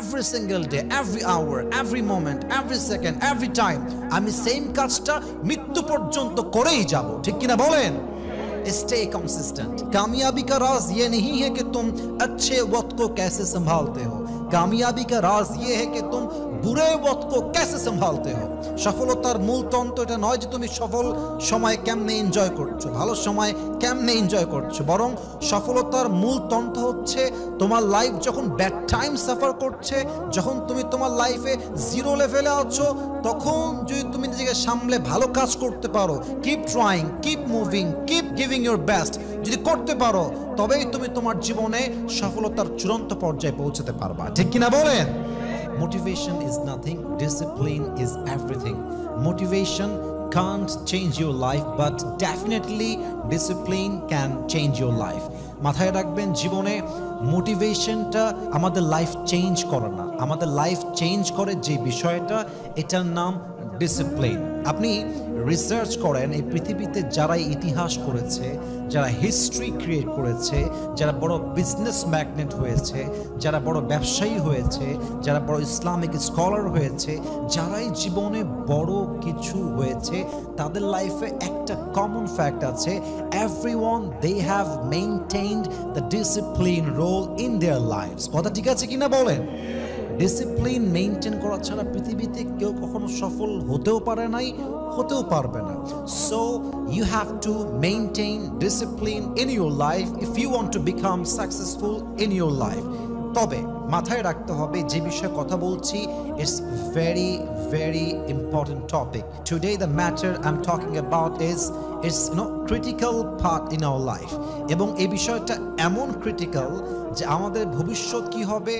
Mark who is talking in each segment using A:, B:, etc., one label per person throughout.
A: every single day, every hour, every moment, every second, every time আমি same কাজটা মৃত্যু পর্যন্ত করেই যাব, ঠিক কিনা বলেন? Stay consistent. कामयाबी का राज ये नहीं है कि तुम अच्छे वक्त को कैसे संभालते हो, कामयाबी का राज ये है कि तुम बुरे वक्त को कैसे संभालते हो। সফলতার মূল তন্ত্র এটা নয় যে তুমি সফল সময় কেমনে এনজয় করছো, ভালো সময় কেমনে এনজয় করছো, বরং সফলতার মূল তন্ত্র হচ্ছে তোমার লাইফ যখন ব্যাড টাইম সাফার করছে, যখন তুমি তোমার লাইফে জিরো লেভেলে আছো, তখন যদি তুমি নিজেকে সামলে ভালো কাজ করতে পারো, keep trying, keep moving, keep giving your best, যদি করতে পারো তবেই তুমি তোমার জীবনে সফলতার চূড়ান্ত পর্যায়ে পৌঁছাতে পারবা, ঠিক কিনা বলেন? Motivation is nothing, discipline is everything. Motivation can't change your life, but definitely discipline can change your life. মাথায় রাখবেন, জীবনে মোটিভেশনটা আমাদের লাইফ চেঞ্জ করে না, আমাদের লাইফ চেঞ্জ করে যে বিষয়টা, এটার নাম ডিসিপ্লিন। আপনি রিসার্চ করেন, এই পৃথিবীতে যারা ইতিহাস করেছে, যারা হিস্ট্রি ক্রিয়েট করেছে, যারা বড় বিজনেস ম্যাগনেট হয়েছে, যারা বড় ব্যবসায়ী হয়েছে, যারা বড় ইসলামিক স্কলার হয়েছে, যারাই জীবনে বড় কিছু হয়েছে, তাদের লাইফে একটা কমন ফ্যাক্ট আছে, everyone they have maintained the discipline role in their lives. কথা ঠিক আছে কিনা বলেন? ডিসিপ্লিন মেইনটেইন করা ছাড়া পৃথিবীতে কেউ কখনো সফল হতেও পারে নাই, হতেও পারবে না। So you have to maintain discipline in your life if you want to become successful in your life. তবে মাথায় রাখতে হবে, যে বিষয়ে কথা বলছি, it's very very important topic. Today the matter I am talking about is it's critical part in our life, এবং এই বিষয়টা এমন ক্রিটিক্যাল যে আমাদের ভবিষ্যৎ কি হবে,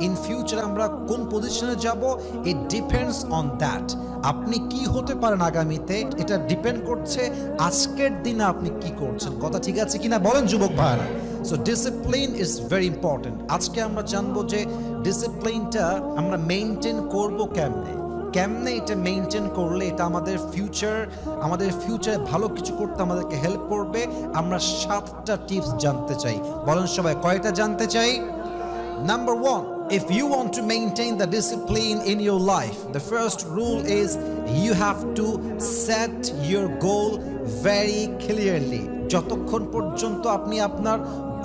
A: ইন ফিউচার আমরা কোন পজিশনে যাব, ইট ডিপেন্ডস অন দ্যাট। আপনি কি হতে পারেন আগামীতে, এটা ডিপেন্ড করছে আজকের দিনে আপনি কি করছেন। কথা ঠিক আছে কিনা বলেন যুবক ভাইরা? So discipline is very important. আজকে আমরা জানবো যে ডিসিপ্লিনটা আমরা মেইনটেইন করব কেমনে, কেমনে এটা মেইনটেইন করলে এটা আমাদের ফিউচারে ভালো কিছু করতে আমাদেরকে হেল্প করবে। আমরা 7টা টিপস জানতে চাই। বলেন সবাই, কয়টা জানতে চাই? Number 1, if you want to maintain the discipline in your life, the first rule is you have to set your goal very clearly. যতক্ষণ পর্যন্ত আপনি আপনার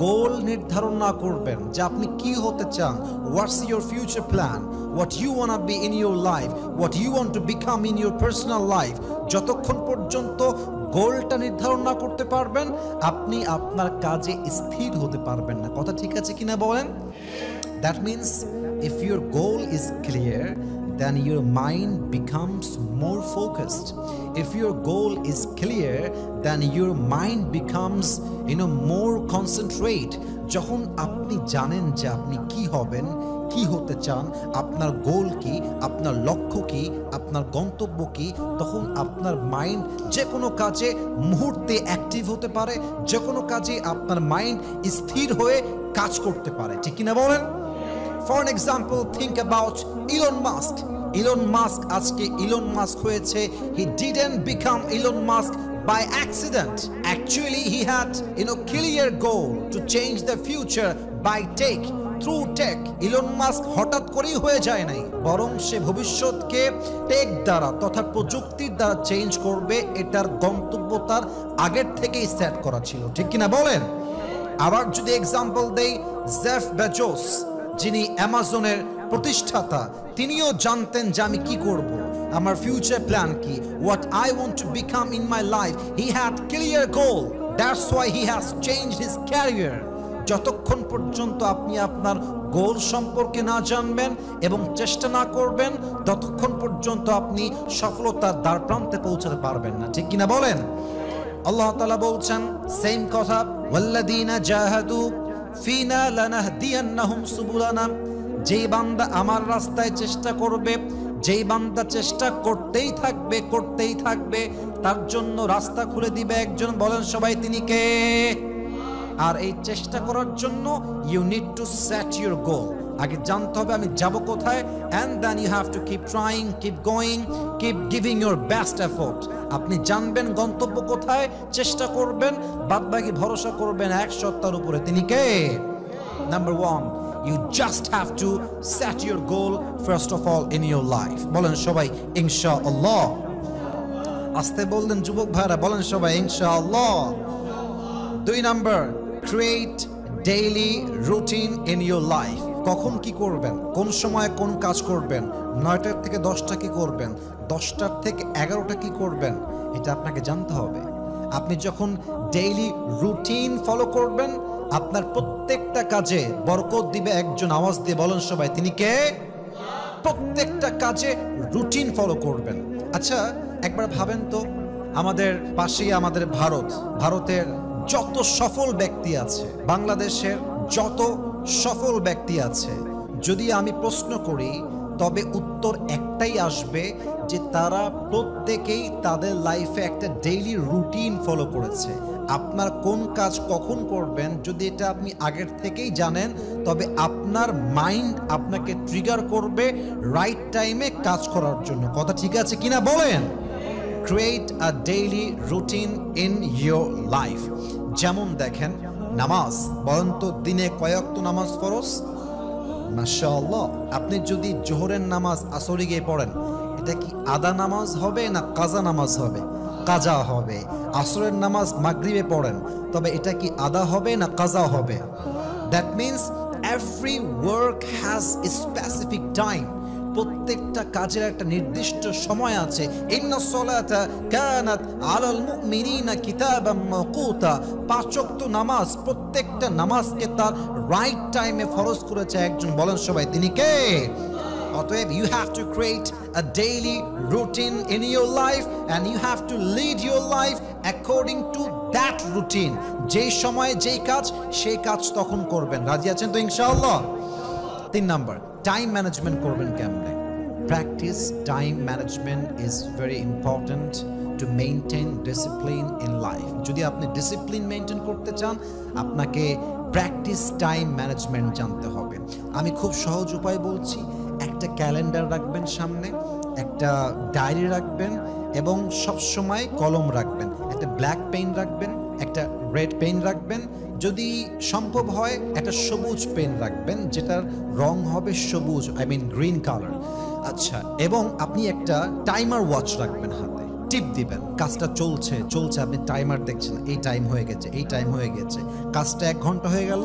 A: গোল নির্ধারণ না করবেন যে আপনি কি হতে চান, what's your future plan, what you want to be in your life, what you want to become in your personal life, যতক্ষণ পর্যন্ত গোলটা নির্ধারণ না করতে পারবেন, আপনি আপনার কাজে স্থির হতে পারবেন না। কথা ঠিক আছে কিনা বলেন? That means if your goal is clear, then your mind becomes more focused. If your goal is clear, then your mind becomes more concentrate. যখন আপনি জানেন যে আপনি কি হবেন, কি হতে চান, আপনার গোল কি, আপনার লক্ষ্য কি, আপনার গন্তব্য কি, তখন আপনার মাইন্ড যে কোনো কাজে মুহূর্তে অ্যাক্টিভ হতে পারে, যে কোনো কাজে আপনার মাইন্ড স্থির হয়ে কাজ করতে পারে, ঠিক কিনা বলেন? For an example, think about Elon Musk. Elon Musk আজকে Elon Musk হয়েছে, he didn't become Elon Musk by accident. Actually, he had clear goal to change the future by through tech. Elon Musk হঠাৎ করেই হয়ে যায় নাই, বরং সে ভবিষ্যৎকে take দ্বারা তথা প্রযুক্তির দ্বারা চেঞ্জ করবে, এটার গন্তব্য তার আগের থেকেই সেট করা ছিল, ঠিক কিনা বলেন? আবার যদি এক্সাম্পল দেই, জেফ বেজোস, যিনি অ্যামাজনের প্রতিষ্ঠাতা, তিনিও জানতেন যে আমি কি করব, আমার ফিউচার প্ল্যান কি, what I want to become in my life. He had clear goal, that's why he has changed his career. যতক্ষণ পর্যন্ত আপনি আপনার গোল সম্পর্কে না জানবেন এবং চেষ্টা না করবেন, ততক্ষণ পর্যন্ত আপনি সফলতার দ্বার প্রান্তে পৌঁছাতে পারবেন না, ঠিক কিনা বলেন? আল্লাহ তাআলা বলছেন সেম কথা, ওয়াল্লাযীনা জাহাদু ফিনা লানাহদিয়ান্নাহুম সুবুলানা। যেই বান্দা আমার রাস্তায় চেষ্টা করবে, যেই বান্দা চেষ্টা করতেই থাকবে, তার জন্য রাস্তা খুলে দিবে একজন। বলেন সবাই, তিনি কে? আর এই চেষ্টা করার জন্য you need to set your goal. আগে জানতে হবে আমি যাব কোথায়, and then you have to keep trying, keep going, keep giving your best effort. আপনি জানবেন গন্তব্য কোথায়, চেষ্টা করবেন, বাদবাকি ভরসা করবেন এক সত্তার উপরে, তিনি কে? Number 1, You just have to set your goal first of all in your life. বলেন সবাই ইনশাআল্লাহ। আস্তে বললেন যুবক ভাইরা, বলেন সবাই ইনশাআল্লাহ। 2 number, create daily routine in your life. কখন কি করবেন, কোন সময় কোন কাজ করবেন, 9টার থেকে 10টা কি করবেন, 10টার থেকে 11টা কি করবেন, এটা আপনাকে জানতে হবে। আপনি যখন ডেইলি রুটিন ফলো করবেন, আপনার প্রত্যেকটা কাজে বরকত দিবে একজন। আওয়াজ দিয়ে বলেন সবাই, তিনি কে? প্রত্যেকটা কাজে রুটিন ফলো করবেন। আচ্ছা একবার ভাবেন তো, আমাদের পাশেই আমাদের ভারতের যত সফল ব্যক্তি আছে, বাংলাদেশের যত সফল ব্যক্তি আছে, যদি আমি প্রশ্ন করি তবে উত্তর একটাই আসবে যে তারা প্রত্যেকেই তাদের লাইফে একটা ডেইলি রুটিন ফলো করেছে। আপনার কোন কাজ কখন করবেন যদি এটা আপনি আগের থেকেই জানেন, তবে আপনার মাইন্ড আপনাকে ট্রিগার করবে রাইট টাইমে কাজ করার জন্য। কথা ঠিক আছে কিনা বলেন? Create a daily routine in your life. যেমন দেখেন নামাজ, বলেন তো দিনে কয় ওয়াক্ত নামাজ ফরজ? মাশাআল্লাহ। আপনি যদি জোহরের নামাজ আসরে গিয়ে পড়েন, এটা কি আদা নামাজ হবে না কাজা নামাজ হবে? কাজা হবে। আসরের নামাজ মাগরিবে পড়েন, তবে এটা কি আদা হবে না কাজা হবে? That means every work has a specific time. প্রত্যেকটা কাজের একটা নির্দিষ্ট সময় আছে। ইন্নাস সালাতা কানাত আলাল মুমিনিনা কিতাবাম মাওকুতা। 5 ওয়াক্ত নামাজ, প্রত্যেকটা নামাজকে তার রাইট টাইমে ফরজ করেছে একজন। বলেন সবাই, তিনি কে? অতএব you have to create a daily routine in your life and you have to lead your life according to that routine. যেই সময়ে যেই কাজ সেই কাজ তখন করবেন। রাজি আছেন তো ইনশাআল্লাহ? 3 নাম্বার, টাইম ম্যানেজমেন্ট করবেন কেমনে? Practice time management is very important to maintain discipline in life. যদি আপনি ডিসিপ্লিন মেইনটেইন করতে চান, আপনাকে প্র্যাকটিস টাইম ম্যানেজমেন্ট জানতে হবে। আমি খুব সহজ উপায় বলছি। একটা ক্যালেন্ডার রাখবেন সামনে, একটা ডায়েরি রাখবেন এবং সবসময় কলম রাখবেন। একটা ব্ল্যাক পেন রাখবেন, একটা রেড পেন রাখবেন, যদি সম্ভব হয় একটা সবুজ পেন রাখবেন যেটার রং হবে সবুজ, আই মিন গ্রিন কালার। আচ্ছা, এবং আপনি একটা টাইমার ওয়াচ রাখবেন হাতে, টিপ দিবেন। কাজটা চলছে, আপনি টাইমার দেখছেন, এই টাইম হয়ে গেছে, এই টাইম হয়ে গেছে, কাজটা 1 ঘন্টা হয়ে গেল।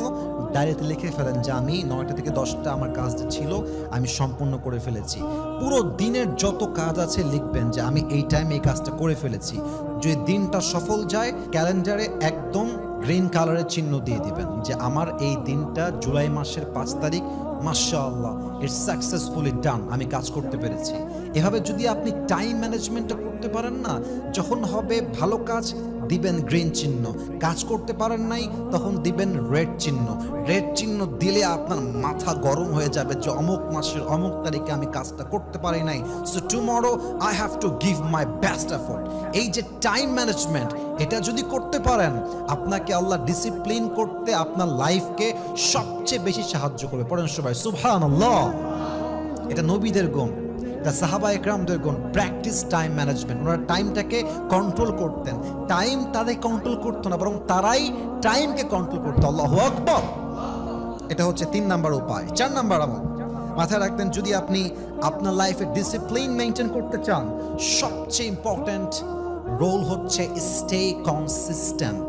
A: ডায়েরিতে লিখে ফেলেন যে আমি 9টা থেকে 10টা আমার কাজটা ছিল, আমি সম্পূর্ণ করে ফেলেছি। পুরো দিনের যত কাজ আছে লিখবেন যে আমি এই টাইমে এই কাজটা করে ফেলেছি। যদি দিনটা সফল যায়, ক্যালেন্ডারে একদম গ্রিন কালারের চিহ্ন দিয়ে দিবেন যে আমার এই দিনটা জুলাই মাসের 5 তারিখ, মাশাআল্লাহ ইটস সাকসেসফুলি ডান, আমি কাজ করতে পেরেছি। এভাবে যদি আপনি টাইম ম্যানেজমেন্টটা করতে পারেন না, যখন হবে ভালো কাজ দিবেন গ্রিন চিহ্ন, কাজ করতে পারেন নাই তখন দিবেন রেড চিহ্ন। রেড চিহ্ন দিলে আপনার মাথা গরম হয়ে যাবে যে অমুক মাসের অমুক তারিখে আমি কাজটা করতে পারি নাই, so tomorrow I have to give my best effort. এই যে টাইম ম্যানেজমেন্ট, এটা যদি করতে পারেন, আপনাকে আল্লাহ ডিসিপ্লিন করতে আপনার লাইফকে সবচেয়ে বেশি সাহায্য করবে। পড়েন সবাই সুবহানাল্লাহ। এটা নবীদের গুণ, এটা সাহাবা একরামদের গুণ। Practice time management. ওনারা টাইমটাকে কন্ট্রোল করতেন। টাইম তাদের কন্ট্রোল করতো না, বরং তারাই টাইমকে কন্ট্রোল করতো। আল্লাহু আকবার। এটা হচ্ছে 3 নাম্বার উপায়। 4 নাম্বার আমল মাথায় রাখবেন, যদি আপনি আপনার লাইফে ডিসিপ্লিন মেনটেন করতে চান, সবচেয়ে ইম্পর্ট্যান্ট রোল হচ্ছে স্টে কনসিস্টেন্ট।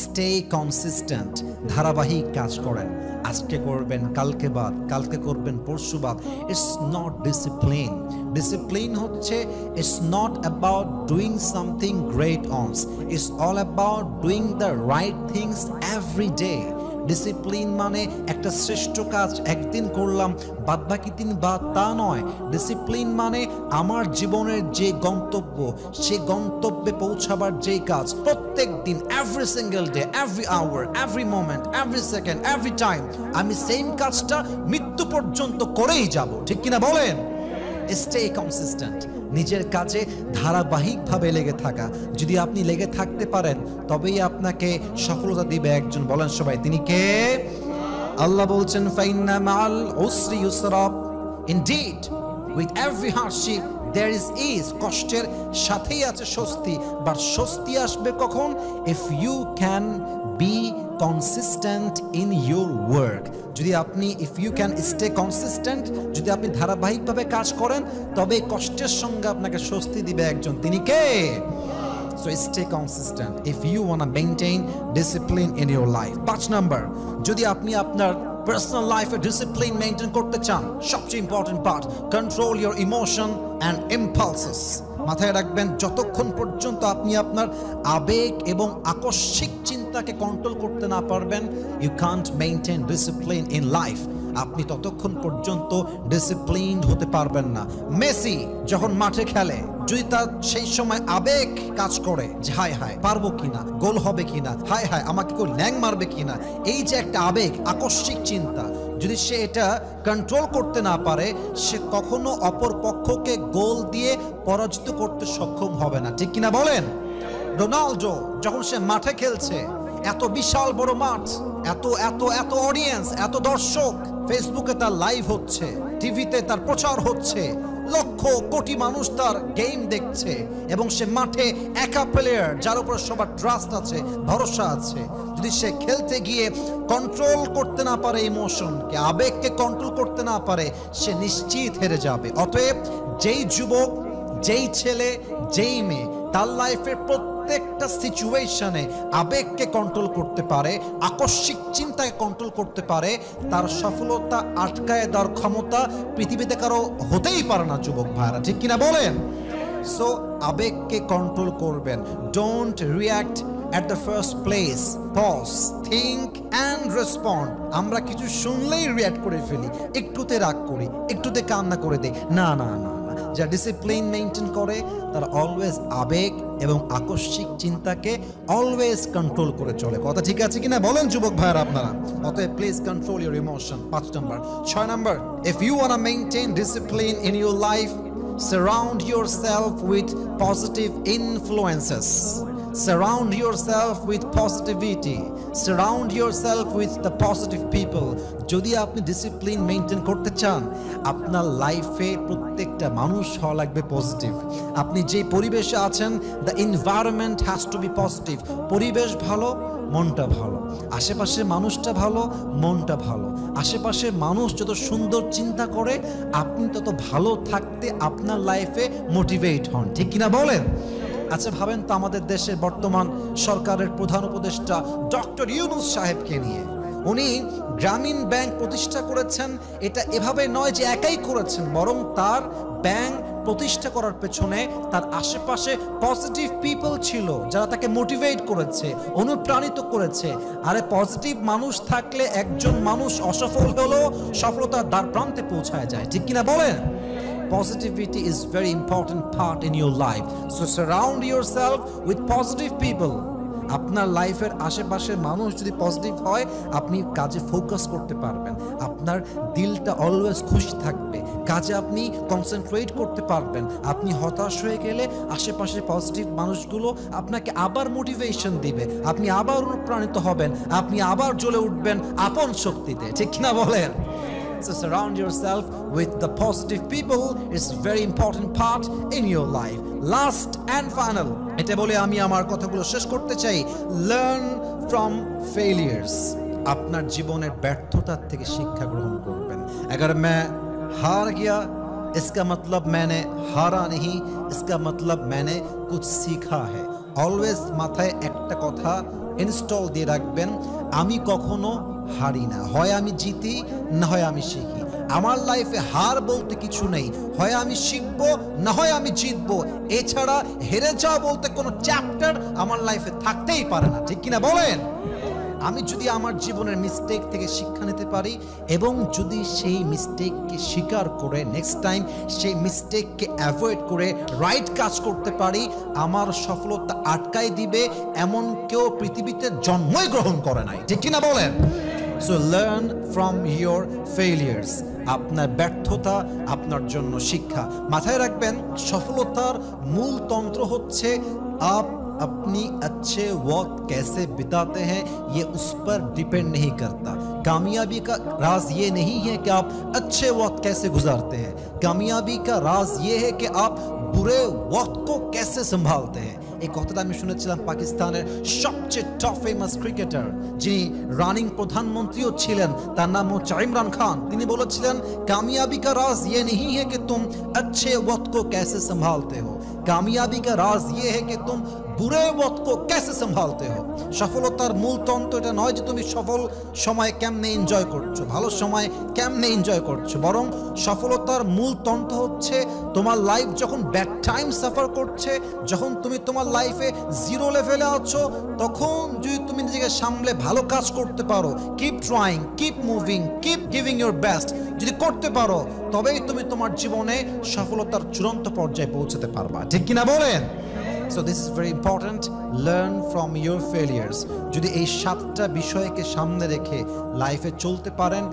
A: স্টে কনসিস্টেন্ট, ধারাবাহিক কাজ করেন। আজকে করবেন, কালকে বাদ, কালকে করবেন, পরশু বাদ। It's not discipline. ডিসিপ্লিন হচ্ছে it's not about doing something great once, it's all about doing the right things every day. ডিসিপ্লিন মানে একটা শ্রেষ্ঠ কাজ একদিন করলাম, বাদ বাকি দিন বাদ, তা নয়। ডিসিপ্লিন মানে আমার জীবনের যে গন্তব্য, সেই গন্তব্যে পৌঁছাবার যেই কাজ, প্রত্যেক দিন, every single day, every hour, every moment, every second, every time আমি সেম কাজটা মৃত্যু পর্যন্ত করেই যাব। ঠিক কিনা বলেন? স্টে কনসিস্টেন্ট, নিজের কাজে ধারাবাহিকভাবে লেগে থাকা। যদি আপনি লেগে থাকতে পারেন, তবেই আপনাকে সফলতা দিবে একজন। বলেন সবাই, তিনি কে? আল্লাহ বলছেন ফাইন্না মাল উসরি ইউসরা, indeed with every hardship there is ease. কষ্টের সাথেই আছে স্বস্তি। বাট স্বস্তি আসবে কখন? If you can be consistent in your work. যদি আপনি if you can stay consistent, যদি আপনি ধারাবাহিকভাবে কাজ করেন, তবে কষ্টের সঙ্গে আপনাকে স্বস্তি দিবে একজন, তিনি কে? So stay consistent if you want to maintain discipline in your life. 5 number, যদি আপনি আপনার পার্সোনাল লাইফে ডিসিপ্লিন মেইনটেইন করতে চান, সবচেয়ে important part, control your emotion and impulses. মাথায় রাখবেন, যতক্ষণ পর্যন্ত আপনি আপনার আবেগ এবং আকস্মিক চিন্তাকে কন্ট্রোল করতে না পারবেন, you can't maintain discipline in life. আপনি ততক্ষণ পর্যন্ত ডিসিপ্লিনড হতে পারবেন না। মেসি যখন মাঠে খেলে, যদি তার সেই সময় আবেগ কাজ করে যে হায় হায় পারবো কিনা, গোল হবে কিনা, হায় হায় আমাকে কেউ ল্যাং মারবে কিনা, এই যে একটা আবেগ, আকস্মিক চিন্তা, যদি সে এটা কন্ট্রোল করতে না পারে, সে কখনো অপর পক্ষকে গোল দিয়ে পরাজিত করতে সক্ষম হবে না। ঠিক কিনা বলেন? রোনাল্ডো যখন সে মাঠে খেলছে, এত বিশাল বড় মাঠ, এত এত এত অডিয়েন্স, এত দর্শক, ফেসবুকে তার লাইভ হচ্ছে, টিভিতে তার প্রচার হচ্ছে, লক্ষ কোটি মানুষ তার গেম দেখছে, এবং সে মাঠে একা প্লেয়ার যার উপর সবার ট্রাস্ট আছে, ভরসা আছে। যদি সে খেলতে গিয়ে কন্ট্রোল করতে না পারে ইমোশনকে, আবেগকে কন্ট্রোল করতে না পারে, সে নিশ্চিত হেরে যাবে। অতএব যেই যুবক, যেই ছেলে, যেই মেয়ে তার লাইফের প্রত্যেকটা সিচুয়েশনে আবেগকে কন্ট্রোল করতে পারে, আকস্মিক চিন্তাকে কন্ট্রোল করতে পারে, তার সফলতা আটকায় দেওয়ার ক্ষমতা পৃথিবীতে কারো হতেই পারে না, যুবক ভাইরা। ঠিক কিনা বলেন? সো আবেগকে কন্ট্রোল করবেন। Don't react at the first place. Pause, think and respond. আমরা কিছু শুনলেই রিঅ্যাক্ট করে ফেলি, একটুতে রাগ করি, একটুতে কান্না করে দেই। না না না না, যা ডিসিপ্লিন মেইনটেইন করে তারা অলওয়েজ আবেগ এবং আকস্মিক চিন্তাকে অলওয়েজ কন্ট্রোল করে চলে। কথা ঠিক আছে কিনা বলেন যুবক ভাইরা আপনারা? অতএব please control your emotion. 5 number. 6 number, if you want to maintain discipline in your life, surround yourself with positive influences. Surround yourself with positivity. Surround yourself with the positive people. যদি আপনি ডিসিপ্লিন মেইনটেইন করতে চান, আপনার লাইফে প্রত্যেকটা মানুষ হওয়া লাগবে পজিটিভ। আপনি যে পরিবেশে আছেন, the environment has to be positive. পরিবেশ ভালো, মনটা ভালো, আশেপাশের মানুষটা ভালো, মনটা ভালো। আশেপাশের মানুষ যত সুন্দর চিন্তা করে, আপনি তত ভালো থাকতে আপনার লাইফে মোটিভেট হন। ঠিক কিনা বলেন? আচ্ছা ভাবেন তো, আমাদের দেশের বর্তমান সরকারের প্রধান উপদেষ্টা ডক্টর ইউনূস সাহেবকে নিয়ে, উনি গ্রামীণ ব্যাংক প্রতিষ্ঠা করেছেন। এটা এভাবে নয় যে একাই করেছেন, বরং তার ব্যাংক প্রতিষ্ঠা করার পেছনে তার আশেপাশে পজিটিভ পিপল ছিল, যারা তাকে মোটিভেট করেছে, অনুপ্রাণিত করেছে। আরে পজিটিভ মানুষ থাকলে একজন মানুষ অসফল হলেও সফলতার দ্বার প্রান্তে পৌঁছায় যায়। ঠিক কিনা বলেন? Positivity is very important part in your life. So surround yourself with positive people. আপনার লাইফের আশেপাশের মানুষ যদি পজিটিভ হয়, আপনি কাজে ফোকাস করতে পারবেন, আপনার দিলটা অলওয়েজ খুশি থাকবে, কাজে আপনি কনসেন্ট্রেট করতে পারবেন। আপনি হতাশ হয়ে গেলে আশেপাশে পজিটিভ মানুষগুলো আপনাকে আবার মোটিভেশন দিবে, আপনি আবার অনুপ্রাণিত হবেন, আপনি আবার জ্বলে উঠবেন আপন শক্তিতে। ঠিক কিনা বলেন? So surround yourself with the positive people. It's a very important part in your life. Last and final, এটা বলে আমি আমার কথাগুলো শেষ করতে চাই, learn from failures. আপনার জীবনের ব্যর্থতার থেকে শিক্ষা গ্রহণ করবেন। अगर मैं हार गया, इसका मतलब मैंने हारा नहीं, इसका मतलब मैंने कुछ सीखा है। অলওয়েজ মাথায় একটা কথা ইনস্টল দিয়ে রাখবেন, আমি কখনো হারি না, হয় আমি জিতি না হয় আমি শিখি। আমার লাইফে হার বলতে কিছু নেই, হয় আমি শিখবো না হয় আমি জিতবো। এছাড়া হেরে যাওয়া বলতে কোনো চ্যাপ্টার আমার লাইফে থাকতেই পারে না। ঠিক কিনা বলেন? আমি যদি আমার জীবনের মিস্টেক থেকে শিক্ষা নিতে পারি এবং যদি সেই মিস্টেককে স্বীকার করে নেক্সট টাইম সেই মিস্টেককে অ্যাভয়েড করে রাইট কাজ করতে পারি, আমার সফলতা আটকাই দিবে এমন কেউ পৃথিবীতে জন্মই গ্রহণ করে নাই। ঠিক কিনা বলেন? So learn from your ফেইলিয়ার্স। আপনার ব্যর্থতা আপনার জন্য শিক্ষা। মাথায় রাখবেন, সফলতার মূল তন্ত্র হচ্ছে अपनी अच्छे वक्त कैसे बिताते हैं, ये उस पर डिपेंड नहीं करता। कामयाबी का राज ये नहीं है कि आप अच्छे वक्त कैसे गुजारते हैं, कामयाबी का राज ये है कि आप बुरे वक्त को कैसे संभालते हैं। এই কথাটা আমি শুনেছিলাম পাকিস্তানের সবচেয়ে টপ ফেমাস ক্রিকেটার, যিনি রানিং প্রধানমন্ত্রীও ছিলেন, তার নাম হচ্ছে ইমরান খান। তিনি বলেছিলেন, কামিয়াবি কা রাজ ये नहीं है कि तुम अच्छे वक्त को कैसे संभालते हो, कामयाबी का राज ये है कि तुम বুড়ে ওয়াক্ত কো कैसे संभालते हो। সফলতার মূল তন্ত্র এটা নয় যে তুমি সফল সময় কেমনে এনজয় করছো, ভালো সময় কেমনে এনজয় করছো, বরং সফলতার মূল তন্ত্র হচ্ছে তোমার লাইফ যখন ব্যাড টাইম সাফার করছে, যখন তুমি তোমার লাইফে জিরো লেভেলে আছো, তখন যদি তুমি নিজেকে সামলে ভালো কাজ করতে পারো, keep trying, keep moving, keep giving your best, যদি করতে পারো তবেই তুমি তোমার জীবনে সফলতার চূড়ান্ত পর্যায়ে পৌঁছাতে পারবা। ঠিক কিনা বলেন? So this is very important. Learn from your failures. যদি এই 7টা বিষয়কে সামনে রেখে লাইফে চলতে পারেন,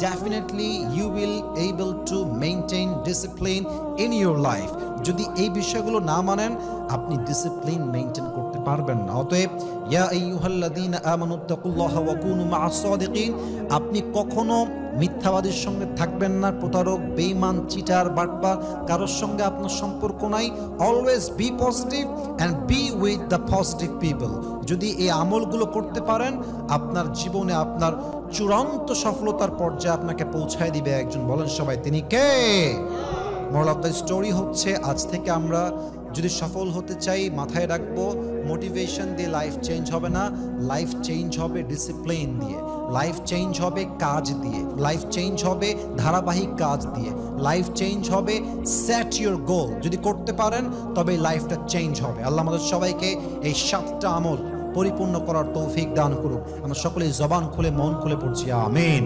A: definitely you will able to maintain discipline in your life. যদি এই বিষয়গুলো না মানেন, আপনি ডিসিপ্লিন মেইনটেইন করতে পারবেন না। অতএব ইয়া আইয়ুহাল্লাযীনা আমানু তাকুল্লাহা ওয়া কুনু মা'আস সাদিকিন, আপনি কখনো মিথ্যাবাদীর সঙ্গে থাকবেন না, প্রতারক, বেঈমান, চিটার, বাটপার, কারোর সঙ্গে আপনার সম্পর্ক নাই। Always be positive and B with the positive people. যদি এই আমলগুলো করতে পারেন, আপনার জীবনে আপনার চূড়ান্ত সফলতার পর্যায়ে আপনাকে পৌঁছায় দিবে একজন। বলেন সবাই, তিনি কে? মোরাল অফ দ্য স্টোরি হচ্ছে, আজ থেকে আমরা যদি সফল হতে চাই, মাথায় রাখবো মোটিভেশন দিয়ে লাইফ চেঞ্জ হবে না, লাইফ চেঞ্জ হবে ডিসিপ্লিন দিয়ে, লাইফ চেঞ্জ হবে কাজ দিয়ে, লাইফ চেঞ্জ হবে ধারাবাহিক কাজ দিয়ে, লাইফ চেঞ্জ হবে সেট ইউর গোল। যদি করতে পারেন তবে লাইফটা চেঞ্জ হবে। আল্লাহ আমাদের সবাইকে এই 7টা আমল পরিপূর্ণ করার তৌফিক দান করুক। আমরা সকলেই জবান খুলে মন খুলে পড়ছি আমিন।